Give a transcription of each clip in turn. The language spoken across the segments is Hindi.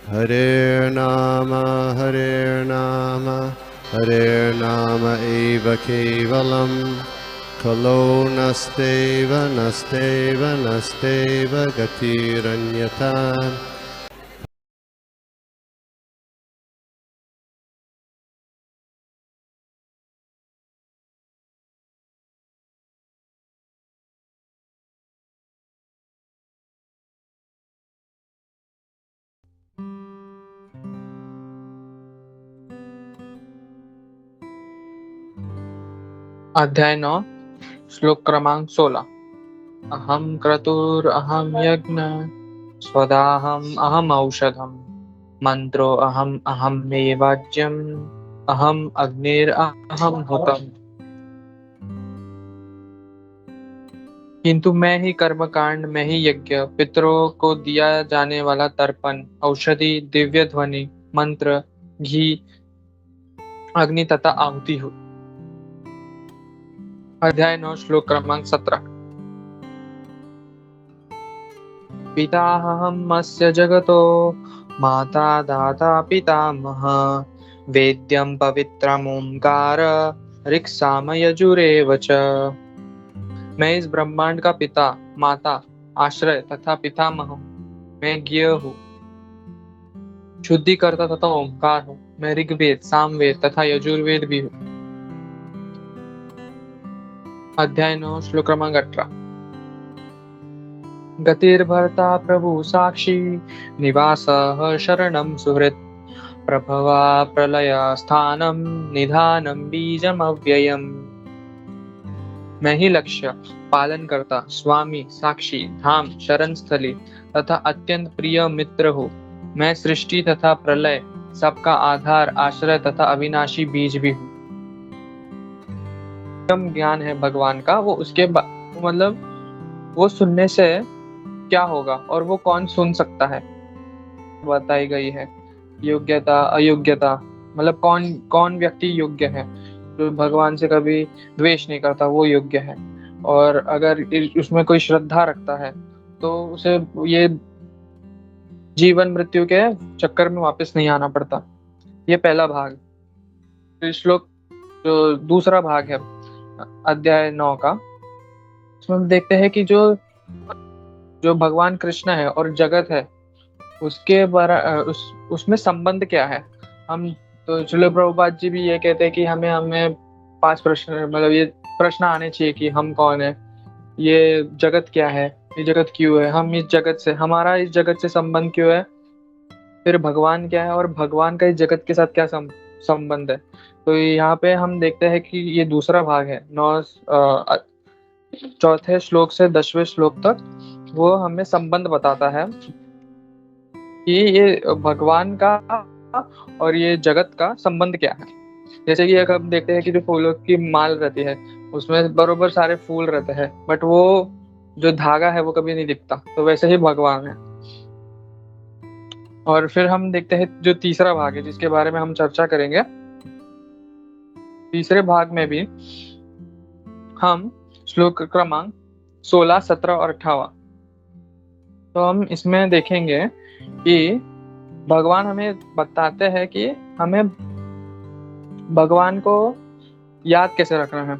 Hare Nama, Hare Nama eva kevalam, Kalo nasteva, nasteva, nasteva gatiranyata. अध्याय 9 श्लोक क्रमांक 16। अहम क्रतुर अहम यज्ञ स्वदाहम अहम औषधम मंत्रो अहम अहम मेवाज्यम अहम अग्निर अहम हुतम। किंतु मैं ही कर्मकांड, मैं ही यज्ञ, पितरों को दिया जाने वाला तर्पण, औषधि, दिव्य ध्वनि, मंत्र, घी, अग्नि तथा आहुति हूँ। अध्याय 9 श्लोक क्रमांक 17। पिताहमस्य जगतो माता दाता पितामह वेद्यं पवित्रमोंकार ऋक्साम यजुरेव च। मैं इस ब्रह्मांड का पिता, माता, आश्रय तथा पितामह हूँ। मैं ज्ञ हूँ, शुद्धिकर्ता तथा ओंकार हूँ। मैं ऋग्वेद, सामवेद तथा यजुर्वेद भी हूँ। अध्याय 9 श्लोक क्रमांक 18। गतिर्भर्ता प्रभु साक्षी निवासः शरणं सुहृत् प्रभवा प्रलय स्थानम निधानम बीजम अव्ययम। मैं ही लक्ष्य, पालन करता, स्वामी, साक्षी, धाम, शरण स्थली तथा अत्यंत प्रिय मित्र हूँ। मैं सृष्टि तथा प्रलय, सबका आधार, आश्रय तथा अविनाशी बीज भी हूँ। ज्ञान है भगवान का, वो उसके मतलब वो सुनने से क्या होगा और वो कौन सुन सकता है बताई गई है। योग्यता, अयोग्यता, मतलब कौन कौन व्यक्ति योग्य है। जो भगवान से कभी द्वेष नहीं करता वो योग्य है, और अगर उसमें कोई श्रद्धा रखता है तो उसे ये जीवन मृत्यु के चक्कर में वापस नहीं आना पड़ता। ये पहला भाग। श्लोक जो दूसरा भाग है अध्याय 9 का, उसमें हम देखते हैं कि जो जो भगवान कृष्ण है और जगत है उसके उसमें संबंध क्या है। हम तो चलो प्रभुपाद जी भी ये कहते हैं कि हमें हमें 5 प्रश्न, मतलब ये प्रश्न आने चाहिए कि हम कौन है, ये जगत क्या है, ये जगत क्यों है, हम इस जगत से, हमारा इस जगत से संबंध क्यों है, फिर भगवान क्या है और भगवान का इस जगत के साथ क्या संबंध है। तो यहाँ पे हम देखते हैं कि ये दूसरा भाग है। चौथे श्लोक से 10वें श्लोक तक वो हमें संबंध बताता है कि ये भगवान का और ये जगत का संबंध क्या है। जैसे कि एक हम देखते हैं कि जो फूलों की माल रहती है उसमें बरोबर सारे फूल रहते हैं, बट वो जो धागा है वो कभी नहीं दिखता, तो वैसे ही भगवान है। और फिर हम देखते हैं जो तीसरा भाग है जिसके बारे में हम चर्चा करेंगे। तीसरे भाग में भी हम श्लोक क्रमांक 16, 17 और 18, तो हम इसमें देखेंगे कि भगवान हमें बताते हैं कि हमें भगवान को याद कैसे रखना है,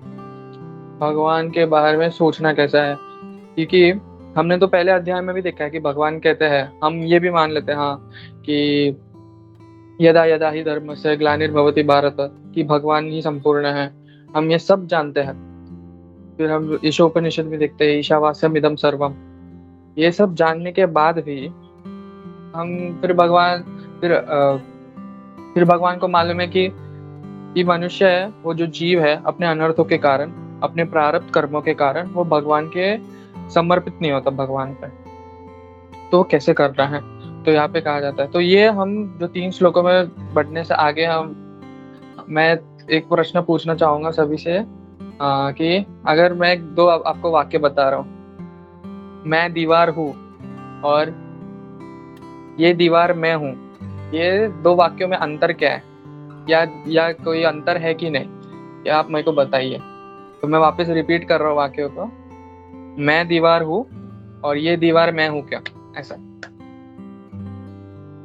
भगवान के बारे में सोचना कैसा है। क्योंकि हमने तो पहले अध्याय में भी देखा है कि भगवान कहते हैं, हम ये भी मान लेते हैं हाँ कि यदा यदा ही धर्मस्य ग्लानिर्भवति भारत, कि भगवान ही संपूर्ण है, हम ये सब जानते हैं। फिर हम ईशोपनिषद में देखते हैं ईशावास्यम इदम सर्वम। ये सब जानने के बाद भी हम फिर भगवान को मालूम है कि मनुष्य है, वो जो जीव है अपने अनर्थों के कारण, अपने प्रारब्ध कर्मों के कारण वो भगवान के समर्पित नहीं होता भगवान पे। तो कैसे कर रहा है, तो यहाँ पे कहा जाता है। तो ये हम जो 3 श्लोकों में बढ़ने से आगे मैं एक प्रश्न पूछना चाहूंगा सभी से, कि अगर मैं 2 आपको वाक्य बता रहा हूँ, मैं दीवार हूँ और ये दीवार मैं हूँ, ये 2 वाक्यों में अंतर क्या है, या कोई अंतर है कि नहीं, या आप मेरे को बताइए। तो मैं वापस रिपीट कर रहा हूँ वाक्यों को, मैं दीवार हूँ और ये दीवार मैं हूँ क्या, ऐसा।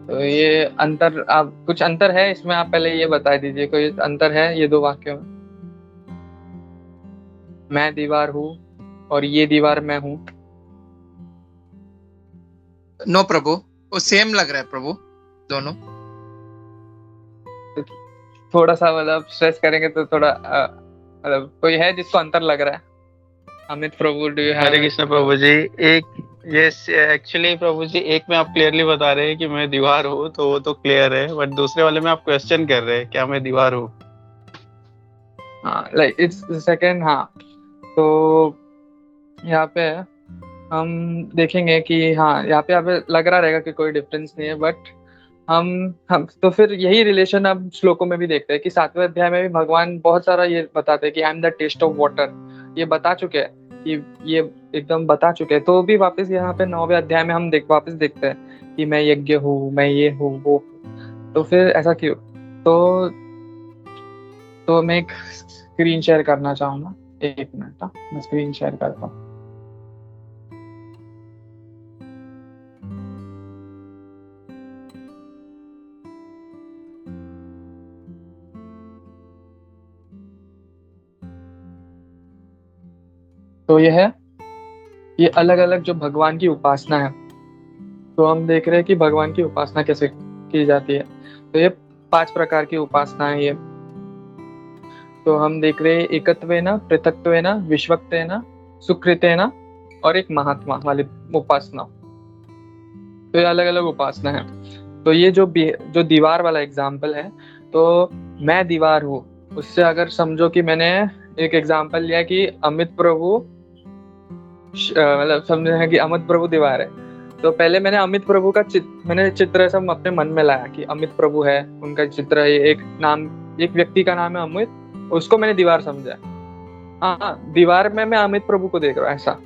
तो ये अंतर, आप कुछ अंतर है इसमें, आप पहले ये बता दीजिए, कोई अंतर है ये दो वाक्यों में? मैं दीवार हूँ और ये दीवार मैं हूँ। नो प्रभु, वो सेम लग रहा है प्रभु, दोनों। तो थोड़ा सा मतलब स्ट्रेस करेंगे तो थोड़ा मतलब कोई है जिसको अंतर लग रहा है? Amit Prabhu, do you Hare have? Krishna Prabhu ji. एक ये एक्चुअली प्रभु जी, एक में आप क्लियरली बता रहे हैं कि मैं दीवार हूँ, तो वो तो क्लियर है, बट दूसरे वाले में आप क्वेश्चन कर रहे हैं क्या मैं दीवार हूँ। हाँ, लाइक इट्स सेकंड। हाँ, तो यहाँ पे हम देखेंगे कि हाँ, यहाँ पे लग रहा रहेगा कि कोई डिफरेंस नहीं है, बट हम तो फिर यही रिलेशन अब श्लोकों में भी देखते हैं कि 7वें अध्याय में भी भगवान बहुत सारा ये बताते हैं कि I am the taste of water, ये बता चुके हैं कि ये एकदम बता चुके हैं। तो भी वापस यहाँ पे 9वें अध्याय में हम वापस देखते हैं कि मैं यज्ञ हूँ, मैं ये हूँ, वो हूँ। तो फिर ऐसा क्यों? तो मैं एक स्क्रीन शेयर करना चाहूंगा, एक मिनट। मैं स्क्रीन शेयर करता हूँ। तो ये अलग अलग जो भगवान की उपासना है, तो हम देख रहे हैं कि भगवान की उपासना कैसे की जाती है। तो ये 5 प्रकार की उपासना है ये। तो हम देख रहे हैं एकत्वेना, पृथक्त्वेना, विश्वक्तेना, सुकृतेना और एक महात्मा वाली उपासना। तो ये अलग अलग उपासना है। तो ये जो दीवार वाला एग्जाम्पल है, तो मैं दीवार हूँ, उससे अगर समझो कि मैंने एक एग्जाम्पल लिया कि अमित प्रभु, मतलब समझे हैं कि अमित प्रभु दीवार है। तो पहले मैंने अमित प्रभु का मैंने चित्र सब अपने मन में लाया कि अमित प्रभु है, उनका चित्र है, एक व्यक्ति का नाम है अमित, उसको मैंने दीवार समझा। हाँ, दीवार में मैं अमित प्रभु को देख रहा हूँ ऐसा,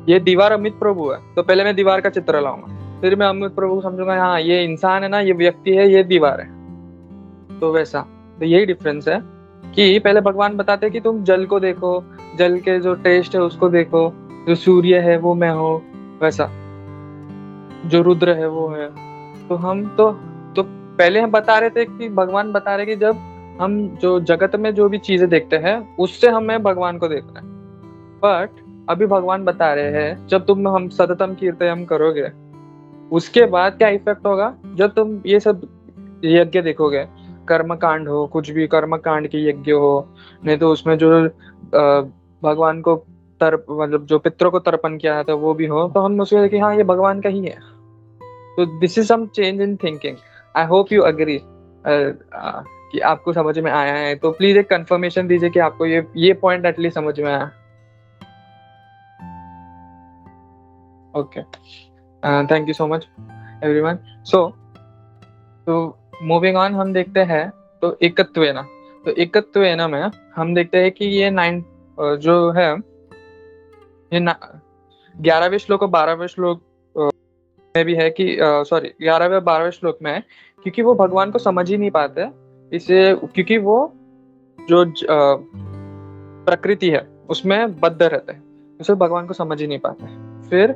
ये दीवार अमित प्रभु है, तो पहले मैं दीवार का चित्र लाऊंगा, फिर मैं अमित प्रभु को समझूंगा हाँ ये इंसान है ना, ये व्यक्ति है, ये दीवार है। तो वैसा, तो यही डिफरेंस है कि पहले भगवान बताते हैं कि तुम जल को देखो, जल के जो टेस्ट है उसको देखो, जो सूर्य है वो मैं हूँ, वैसा जो रुद्र है वो है। तो हम तो पहले हम बता रहे थे कि भगवान बता रहे कि जब हम जो जगत में जो भी चीजें देखते हैं उससे हमें भगवान को देखना है। बट अभी भगवान बता रहे हैं जब तुम हम सततम कीर्तन करोगे, उसके बाद क्या इफेक्ट होगा, जब तुम ये सब यज्ञ देखोगे, कर्म कांड हो, कुछ भी कर्म कांड की यज्ञ हो, नहीं तो उसमें जो भगवान को मतलब जो पितरों को तर्पण किया था वो भी हो, तो हम उसको देखें हाँ ये भगवान का ही है। तो this is some change in thinking. I hope you agree कि आपको समझ में आया है। तो प्लीज एक कंफर्मेशन दीजिए कि आपको ये पॉइंट एटलीस्ट समझ में आया। Okay, thank you so much everyone. तो मूविंग ऑन, हम देखते हैं तो एकत्वेना। तो एकत्वेना में हम देखते हैं कि ये 9 जो है, ये 11वें श्लोक और 12वें श्लोक में भी है कि सॉरी 11वें और 12वें श्लोक में है, क्योंकि वो भगवान को समझ ही नहीं पाते इसे, क्योंकि वो जो प्रकृति है उसमें बद्ध रहते हैं, उसे भगवान को समझ ही नहीं पाते। फिर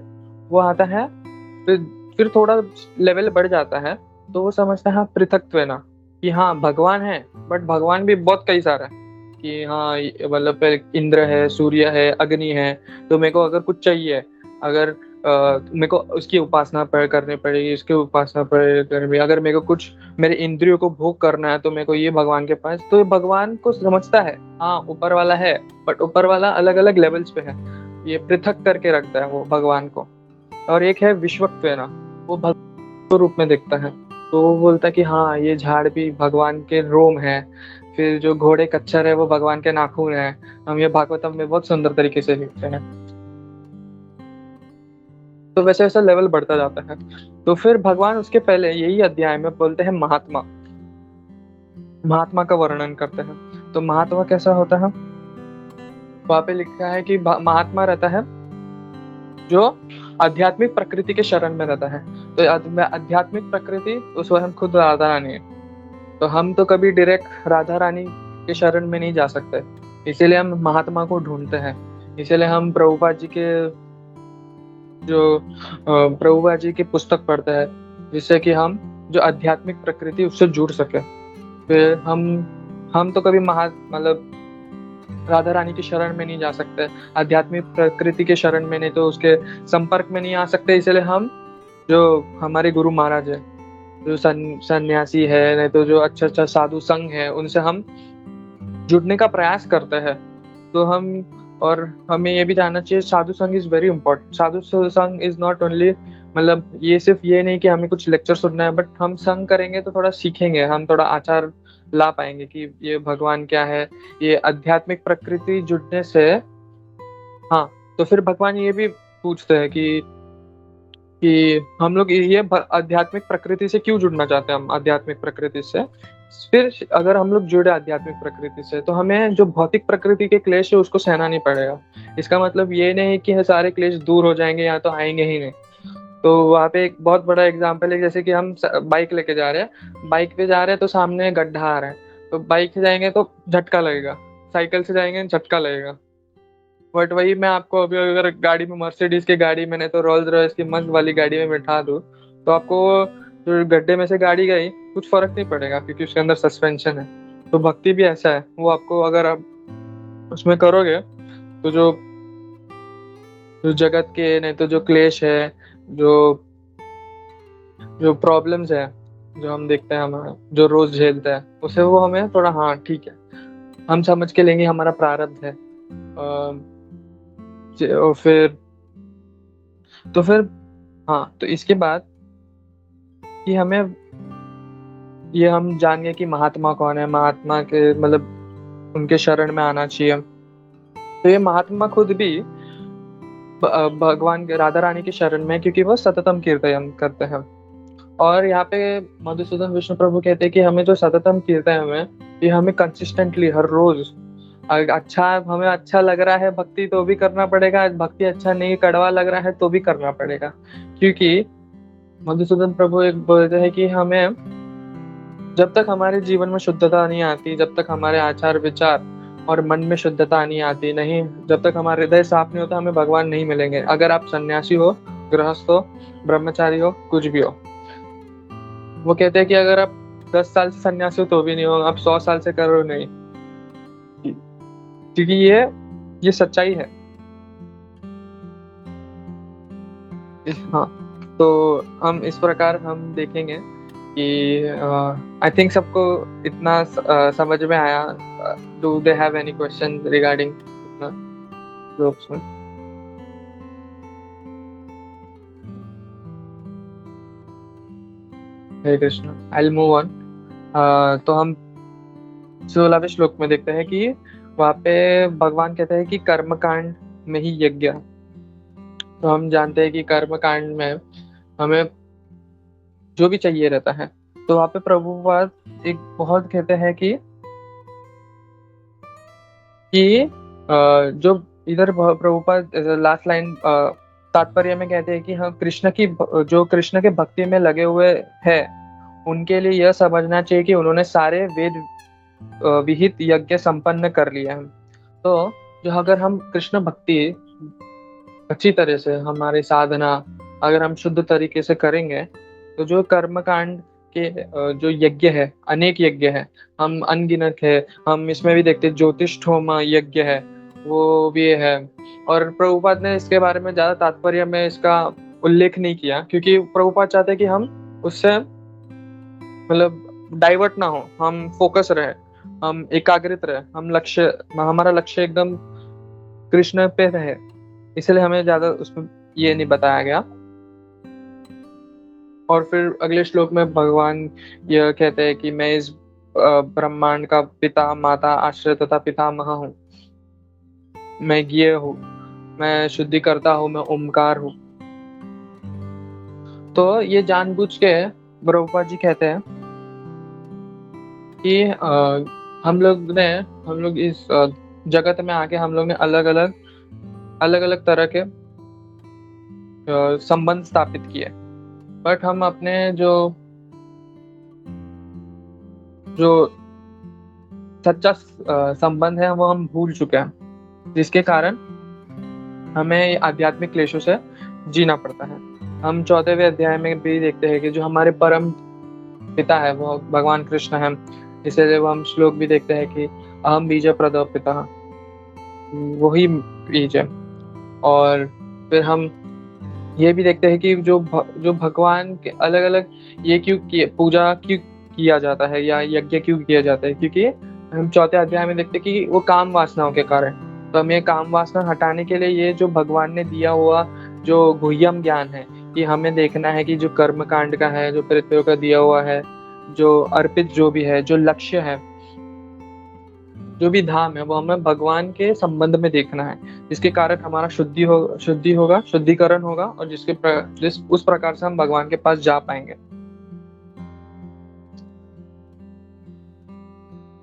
वो आता है, फिर थोड़ा लेवल बढ़ जाता है, तो वो समझता है पृथक्त्वेना कि हाँ भगवान है, बट भगवान भी बहुत कई सारा है कि हाँ मतलब इंद्र है, सूर्य है, अग्नि है। तो मेरे को अगर कुछ चाहिए, अगर मेरे को उसकी उपासना करनी पड़ेगी, इसकी उपासना करनी, अगर मेरे को कुछ मेरे इंद्रियों को भोग करना है तो मेरे को ये भगवान के पास। तो भगवान को समझता है हाँ ऊपर वाला है, बट ऊपर वाला अलग अलग लेवल्स पे है, ये पृथक करके रखता है वो भगवान को। और एक है विश्वक्त्वेना, वो भगवान के रूप में देखता है, तो वो बोलता है कि हाँ ये झाड़ भी भगवान के रोम है, फिर जो घोड़े कच्छर है वो भगवान के नाखून है। हम ये भागवतम में बहुत सुंदर तरीके से लिखते हैं। तो वैसे वैसा लेवल बढ़ता जाता है। तो फिर भगवान उसके पहले यही अध्याय में बोलते हैं महात्मा का वर्णन करते हैं। तो महात्मा कैसा होता है, वहां पे लिखा है कि महात्मा रहता है जो आध्यात्मिक प्रकृति के शरण में रहता है। तो आध्यात्मिक प्रकृति उस वक्त हम खुद राधा रानी है, तो हम तो कभी डायरेक्ट राधा रानी के शरण में नहीं जा सकते, इसीलिए हम महात्मा को ढूंढते हैं। इसीलिए हम प्रभुपाद जी की पुस्तक पढ़ते हैं, जिससे कि हम जो आध्यात्मिक प्रकृति उससे जुड़ सके। फिर हम तो कभी मतलब राधा रानी की शरण में नहीं जा सकते, आध्यात्मिक प्रकृति के शरण में नहीं, तो उसके संपर्क में नहीं आ सकते। इसलिए हम जो हमारे गुरु महाराज है, जो सन्यासी है, नहीं तो जो अच्छा साधु संघ है, उनसे हम जुड़ने का प्रयास करते हैं। तो और हमें ये भी जानना चाहिए, साधु संघ इज वेरी इंपॉर्टेंट। साधु संघ इज नॉट ओनली, मतलब ये सिर्फ ये नहीं कि हमें कुछ लेक्चर सुनना है, बट हम संग करेंगे तो थोड़ा सीखेंगे, हम थोड़ा आचार ला पाएंगे कि ये भगवान क्या है। ये आध्यात्मिक प्रकृति जुड़ने से, हाँ, तो फिर भगवान ये भी पूछते हैं कि हम लोग ये आध्यात्मिक प्रकृति से क्यों जुड़ना चाहते हैं। हम आध्यात्मिक प्रकृति से फिर अगर हम लोग जुड़े आध्यात्मिक प्रकृति से, तो हमें जो भौतिक प्रकृति के क्लेश है उसको सहना नहीं पड़ेगा। इसका मतलब ये नहीं कि सारे क्लेश दूर हो जाएंगे या तो आएंगे ही नहीं। तो वहाँ पे एक बहुत बड़ा एग्जाम्पल है, जैसे कि हम बाइक लेके जा रहे हैं, बाइक पे जा रहे हैं तो सामने गड्ढा आ रहा है, तो बाइक से जाएंगे तो झटका लगेगा, साइकिल से जाएंगे झटका लगेगा। बट वही मैं आपको अभी अगर गाड़ी में, मर्सिडीज की गाड़ी में, नहीं तो रोल्स रॉयस की मस्त वाली गाड़ी में बैठा दूँ, तो आपको जो गड्ढे में से गाड़ी गई कुछ फर्क नहीं पड़ेगा, क्योंकि उसके अंदर सस्पेंशन है। तो भक्ति भी ऐसा है, वो आपको अगर आप उसमें करोगे तो जो जगत के, नहीं तो जो क्लेश है, जो प्रॉब्लम्स है, जो हम देखते हैं, हमारा जो रोज झेलते हैं, उसे वो हमें थोड़ा, हाँ ठीक है, हम समझ के लेंगे हमारा प्रारब्ध है। और फिर हाँ, तो इसके बाद कि हमें ये हम जान गए कि महात्मा कौन है, महात्मा के मतलब उनके शरण में आना चाहिए। तो ये महात्मा खुद भी भगवान राधा रानी की शरण में, क्योंकि वो सततम कीर्तन करते हैं। और यहाँ पे मधुसूदन विष्णु प्रभु कहते हैं कि हमें जो सततम कीर्तन है, ये हमें कंसिस्टेंटली हर रोज, हमें अच्छा लग रहा है भक्ति तो भी करना पड़ेगा, भक्ति अच्छा नहीं, कड़वा लग रहा है तो भी करना पड़ेगा। क्योंकि मधुसूदन प्रभु एक बोलते हैं कि हमें जब तक हमारे जीवन में शुद्धता नहीं आती, जब तक हमारे आचार विचार और मन में शुद्धता नहीं आती, नहीं, जब तक हमारा हृदय साफ नहीं होता, हमें भगवान नहीं मिलेंगे। अगर आप सन्यासी हो, गृहस्थ हो, ब्रह्मचारी हो, कुछ भी हो। वो कहते हैं कि अगर आप 10 साल से सन्यासी हो तो भी नहीं हो, आप 100 साल से कर रहे हो, नहीं, क्योंकि ये सच्चाई है। हाँ, तो हम इस प्रकार हम देखेंगे कि आई थिंक सबको इतना समझ में आया। Do they have any question regarding shlokas में? Hare Krishna, I will move on. तो हम 16वें श्लोक में देखते हैं कि वहाँ पे भगवान कहते हैं कि कर्मकांड में ही यज्ञ। तो हम जानते हैं कि कर्मकांड में हमें जो भी चाहिए रहता है। तो वहाँ पे प्रभुपाद एक बहुत कहते हैं कि जो इधर प्रभुपाद लास्ट लाइन तात्पर्य में कहते हैं कि हम जो कृष्ण के भक्ति में लगे हुए हैं, उनके लिए यह समझना चाहिए कि उन्होंने सारे वेद विहित यज्ञ संपन्न कर लिया है। तो जो अगर हम कृष्ण भक्ति अच्छी तरह से, हमारी साधना अगर हम शुद्ध तरीके से करेंगे, तो जो कर्मकांड के जो यज्ञ है, अनेक यज्ञ है, हम अनगिनत है, हम इसमें भी देखते ज्योतिष होम यज्ञ है, वो भी है। और प्रभुपाद ने इसके बारे में ज्यादा तात्पर्य में इसका उल्लेख नहीं किया, क्योंकि प्रभुपाद चाहते हैं कि हम उससे मतलब डाइवर्ट ना हो, हम फोकस रहे, हम एकाग्रित रहे, हमारा लक्ष्य एकदम कृष्ण पे रहे। इसलिए हमें ज्यादा उसमें ये नहीं बताया गया। और फिर अगले श्लोक में भगवान यह कहते हैं कि मैं इस ब्रह्मांड का पिता, माता, आश्रय तथा पितामह हूँ, मैं ज्ञेय हूँ, मैं शुद्धिकर्ता हूँ, मैं ओमकार हूँ। तो ये जानबूझ के प्रभुपाद जी कहते हैं कि हम लोग इस जगत में आके हम लोग ने अलग अलग तरह के संबंध स्थापित किए, बट हम अपने जो सच्चा संबंध है वो हम भूल चुके हैं, जिसके कारण हमें आध्यात्मिक क्लेशों से जीना पड़ता है। हम 4वें अध्याय में भी देखते हैं कि जो हमारे परम पिता है वो भगवान कृष्ण है। इसलिए वो हम श्लोक भी देखते हैं कि अहम बीज प्रदव पिता, वही बीज है। और फिर हम ये भी देखते हैं कि जो भगवान के अलग अलग ये पूजा क्यों किया जाता है या यज्ञ क्यों किया जाता है, क्योंकि हम 4 अध्याय में देखते हैं कि वो काम वासनाओं के कारण। तो हमें काम वासना हटाने के लिए ये जो भगवान ने दिया हुआ जो गुह्यम ज्ञान है, कि हमें देखना है कि जो कर्म कांड का है, जो पृथ्वी का दिया हुआ है, जो अर्पित जो भी है, जो लक्ष्य है, जो भी धाम है, वो हमें भगवान के संबंध में देखना है, जिसके कारण हमारा शुद्धि होगा, शुद्धिकरण होगा, और उस प्रकार से हम भगवान के पास जा पाएंगे।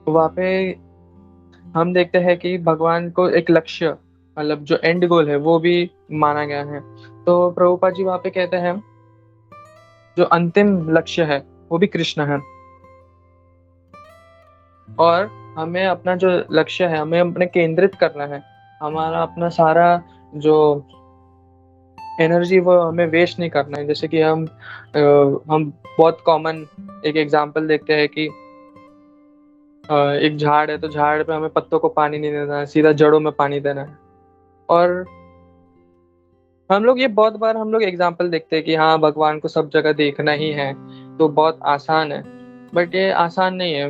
तो वहाँ पे हम देखते हैं कि भगवान को एक लक्ष्य, मतलब जो एंड गोल है, वो भी माना गया है। तो प्रभुपाद जी वहाँ पे कहते हैं जो अंतिम लक्ष्य है वो भी कृष्ण है, और हमें अपना जो लक्ष्य है हमें अपने केंद्रित करना है। हमारा अपना सारा जो एनर्जी वो हमें वेस्ट नहीं करना है। जैसे कि हम बहुत कॉमन एक एग्जांपल देखते हैं कि एक झाड़ है, तो झाड़ पे हमें पत्तों को पानी नहीं देना है, सीधा जड़ों में पानी देना है। और हम लोग ये बहुत बार हम लोग एग्जांपल देखते हैं कि हाँ भगवान को सब जगह देखना ही है, तो बहुत आसान है। बट ये आसान नहीं है।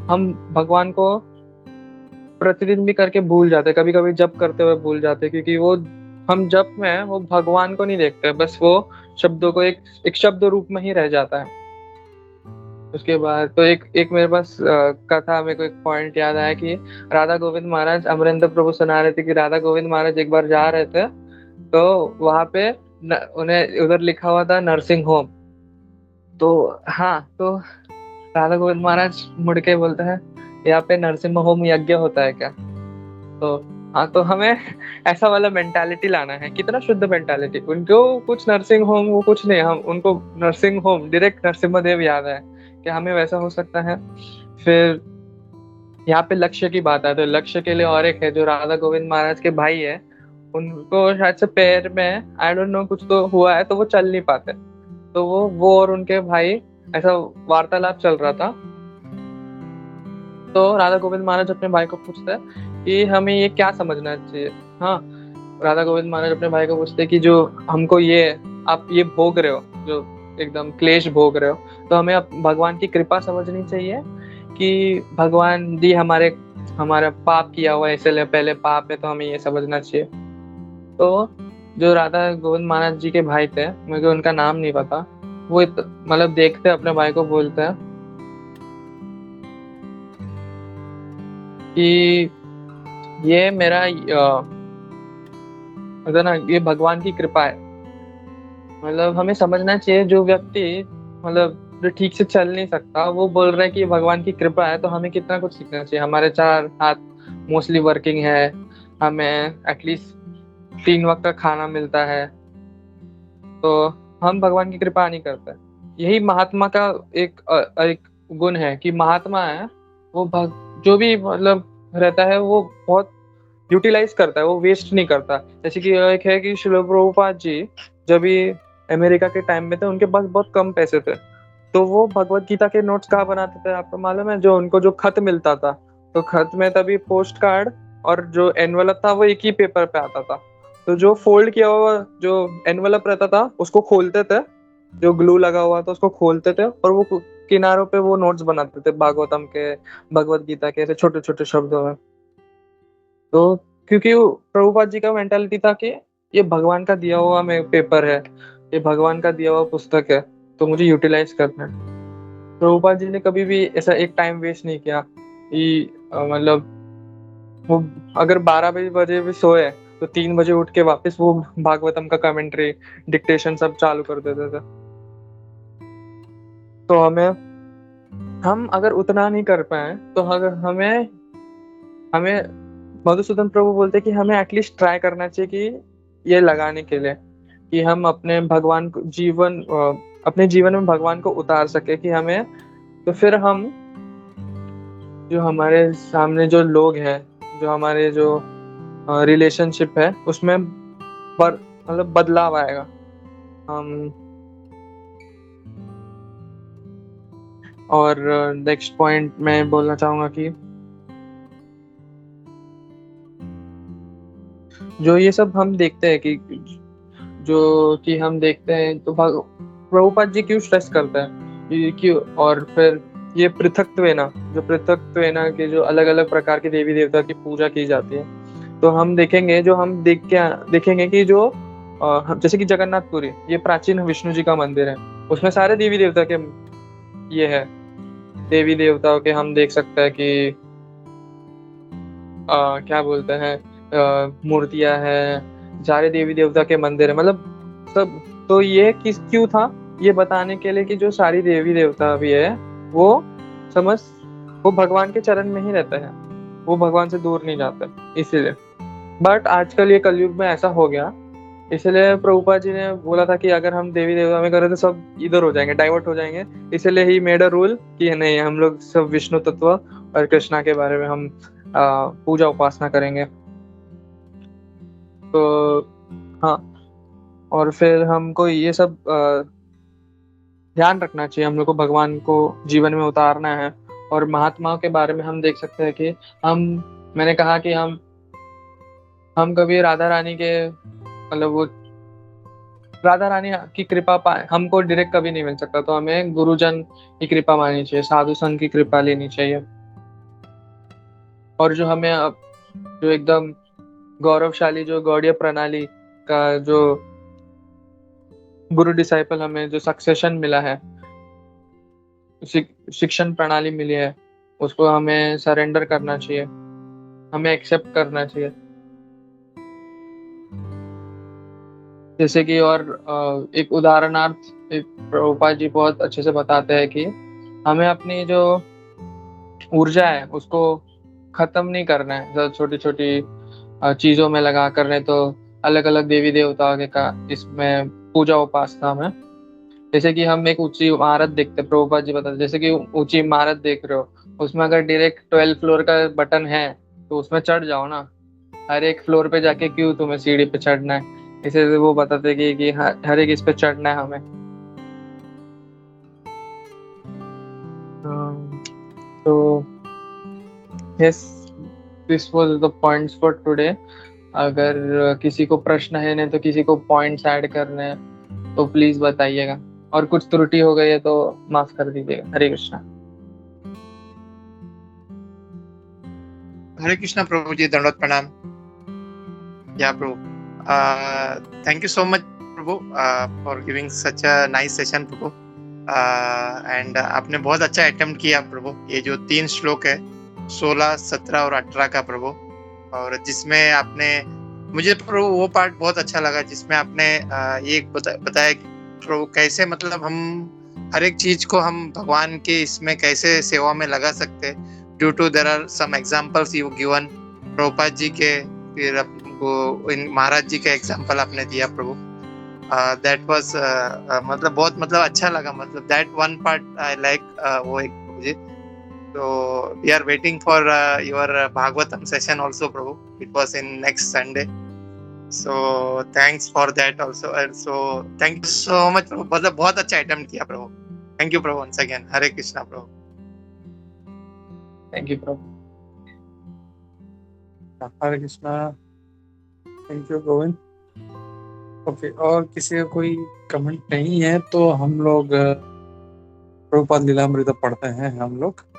हम भगवान को प्रतिदिन भी करके भूल जाते हैं, कभी कभी जप करते हुए भूल जाते हैं, क्योंकि वो हम जप में वो भगवान को नहीं देखते, बस वो शब्दों को एक शब्द रूप में ही रह जाता है। उसके बाद तो एक मेरे पास कथा, मेरे को एक पॉइंट याद आया कि राधा गोविंद महाराज, अमरेंद्र प्रभु सुना रहे थे कि राधा गोविंद महाराज एक बार जा रहे थे, तो वहां पे उन्हें उधर लिखा हुआ था नर्सिंग होम। तो हाँ, तो राधा गोविंद महाराज मुड़ के बोलते हैं यहाँ पे नरसिंह होम यज्ञ होता है क्या? तो हाँ, तो हमें ऐसा वाला मेंटालिटी लाना है। कितना शुद्ध मेंटालिटी, उनको कुछ नर्सिंग होम वो कुछ नहीं, हम उनको नर्सिंग होम डायरेक्ट नरसिम्हा याद है कि हमें वैसा हो सकता है। फिर यहाँ पे लक्ष्य की बात है, तो लक्ष्य के लिए और एक है जो राधा गोविंद महाराज के भाई है, उनको शायद से पैर में आई डोंट नो कुछ तो हुआ है, तो वो चल नहीं पाते। तो वो और उनके भाई ऐसा वार्तालाप चल रहा था। तो राधा गोविंद महाराज अपने भाई को पूछते हैं कि हमें ये क्या समझना चाहिए। हाँ, राधा गोविंद महाराज अपने भाई को पूछते हैं कि जो हमको ये आप ये भोग रहे हो, जो एकदम क्लेश भोग रहे हो, तो हमें भगवान की कृपा समझनी चाहिए कि भगवान जी हमारा पाप किया हुआ है, इसलिए पहले पाप है, तो हमें ये समझना चाहिए। तो जो राधा गोविंद महाराज जी के भाई थे, मुझे उनका नाम नहीं पता, वो मतलब देखते अपने भाई को बोलते हैं कि ये मेरा ना ये भगवान की कृपा है। मतलब हमें समझना चाहिए जो व्यक्ति मतलब जो ठीक से चल नहीं सकता, वो बोल रहा है कि ये भगवान की कृपा है, तो हमें कितना कुछ सीखना चाहिए। हमारे 4 हाथ मोस्टली वर्किंग है, हमें एटलीस्ट 3 वक्त का खाना मिलता है, तो हम भगवान की कृपा नहीं करते। यही महात्मा का एक गुण है कि महात्मा है वो जो भी मतलब रहता है वो बहुत यूटिलाइज करता है, वो वेस्ट नहीं करता। जैसे कि एक है कि श्रील प्रभुपाद जी जब भी अमेरिका के टाइम में थे, उनके पास बहुत कम पैसे थे, तो वो भगवत गीता के नोट्स कहाँ बनाते थे आपको मालूम है? जो उनको जो खत मिलता था, तो खत में तभी पोस्ट कार्ड और जो एनवलप था वो एक ही पेपर पे आता था। तो जो फोल्ड किया हुआ जो एनवलप रहता था उसको खोलते थे, जो ग्लू लगा हुआ था उसको खोलते थे, और वो किनारों पे वो नोट्स बनाते थे भागवतम के, भगवत गीता के, ऐसे छोटे छोटे शब्दों में। तो क्योंकि प्रभुपाद जी का मेंटालिटी था कि ये भगवान का दिया हुआ पेपर है, ये भगवान का दिया हुआ पुस्तक है, तो मुझे यूटिलाइज करना है। प्रभुपाद जी ने कभी भी ऐसा एक टाइम वेस्ट नहीं किया कि मतलब वो अगर 12 बजे भी सोए तो 3 बजे उठ के वापस वो भागवतम का कमेंट्री, डिक्टेशन सब चालू कर देते थे। तो हम अगर उतना नहीं कर पाए तो अगर हमें मधुसूदन प्रभु बोलते कि हमें एटलीस्ट ट्राई करना चाहिए कि ये लगाने के लिए कि हम अपने अपने जीवन में भगवान को उतार सके, कि हमें तो फिर हम जो हमारे सामने जो लोग हैं, जो हमारे जो रिलेशनशिप है उसमें मतलब बदलाव आएगा। हम और नेक्स्ट पॉइंट मैं बोलना चाहूंगा कि जो ये सब हम देखते हैं कि जो कि हम देखते हैं तो प्रभुपाद जी क्यों स्ट्रेस करते हैं ये क्यों, और फिर ये पृथक्त्वेना, जो पृथक्त्वेना के जो अलग अलग प्रकार के देवी देवता की पूजा की जाती है, तो हम देखेंगे, जो हम देखेंगे कि जो जैसे कि जगन्नाथपुरी, ये प्राचीन विष्णु जी का मंदिर है, उसमें सारे देवी देवता के ये है, देवी देवताओं के हम देख सकते हैं कि क्या बोलते हैं, मूर्तियां हैं, सारे देवी देवता के मंदिर है, मतलब सब। तो ये किस क्यों था, ये बताने के लिए कि जो सारी देवी देवता भी है वो समझ, वो भगवान के चरण में ही रहते हैं, वो भगवान से दूर नहीं जाते, इसीलिए। बट आजकल ये कलयुग में ऐसा हो गया, इसलिए प्रभुपाद जी ने बोला था कि अगर हम देवी देवता में करें तो सब इधर हो जाएंगे, डाइवर्ट हो जाएंगे, इसलिए ही मेड अ रूल कि नहीं, हम लोग सब विष्णु तत्व और कृष्णा के बारे में हम पूजा उपासना करेंगे। तो हाँ, और फिर हमको ये सब ध्यान रखना चाहिए, हम लोग को भगवान को जीवन में उतारना है। और महात्माओं के बारे में हम देख सकते हैं कि मैंने कहा कि हम कभी राधा रानी के, मतलब वो राधा रानी की कृपा पाए, हमको डायरेक्ट कभी नहीं मिल सकता, तो हमें गुरुजन की कृपा माननी चाहिए, साधु संत की कृपा लेनी चाहिए। और जो हमें जो एकदम गौरवशाली जो गौड़ीय प्रणाली का जो गुरु डिसाइपल हमें जो सक्सेशन मिला है, शिक्षण प्रणाली मिली है, उसको हमें सरेंडर करना चाहिए, हमें एक्सेप्ट करना चाहिए। जैसे कि और एक उदाहरणार्थ एक प्रभुपाद जी बहुत अच्छे से बताते हैं कि हमें अपनी जो ऊर्जा है उसको खत्म नहीं करना है छोटी छोटी चीजों में लगा करने, तो अलग अलग देवी देवताओं के का इसमें पूजा उपासना में। जैसे कि हम एक ऊंची इमारत देखते, प्रभुपाद जी बताते, जैसे कि ऊंची इमारत देख रहे हो, उसमें अगर डायरेक्ट 12 फ्लोर का बटन है तो उसमें चढ़ जाओ ना, हर एक फ्लोर पे जाके क्यों तुम्हें सीढ़ी पे चढ़ना है। इसे वो बताते कि हर एक इस पे चढ़ना है हमें। तो yes, this was the points for today. अगर किसी को प्रश्न है, नहीं तो किसी को पॉइंट्स ऐड करने हैं तो प्लीज बताइएगा, और कुछ त्रुटि हो गई है तो माफ कर दीजिएगा। हरे कृष्णा। हरे कृष्णा प्रभु जी, दंडवत प्रणाम। या प्रभु, thank you so much Prabhu for giving such a nice session Prabhu. And आपने बहुत अच्छा अटेम्प्ट किया प्रभु, ये जो 3 श्लोक है 16, 17 और 18 का प्रभु, और जिसमें आपने मुझे प्रभु वो पार्ट बहुत अच्छा लगा जिसमें आपने ये बताया प्रभु कैसे मतलब हम हर एक चीज को हम भगवान के इसमें कैसे सेवा में लगा सकते, due to there are some examples you given Prabhupada ji के, फिर इन महाराज जी का एग्जांपल आपने दिया प्रभु। दैट वाज मतलब बहुत मतलब अच्छा लगा, मतलब that one part I like वो एक मुझे। So we are waiting for your Bhagavatam session also Prabhu. It was in next Sunday. So thanks for that also. And so thank you so much Prabhu. बहुत अच्छा अटेम्प्ट किया प्रभु। Thank you Prabhu once again. Hare Krishna Prabhu. Thank you Prabhu. Hare Krishna. Thank you Govind. Okay, और किसी का कोई कमेंट नहीं है तो हम लोग प्रभुपाद लीलामृत पढ़ते हैं हम लोग।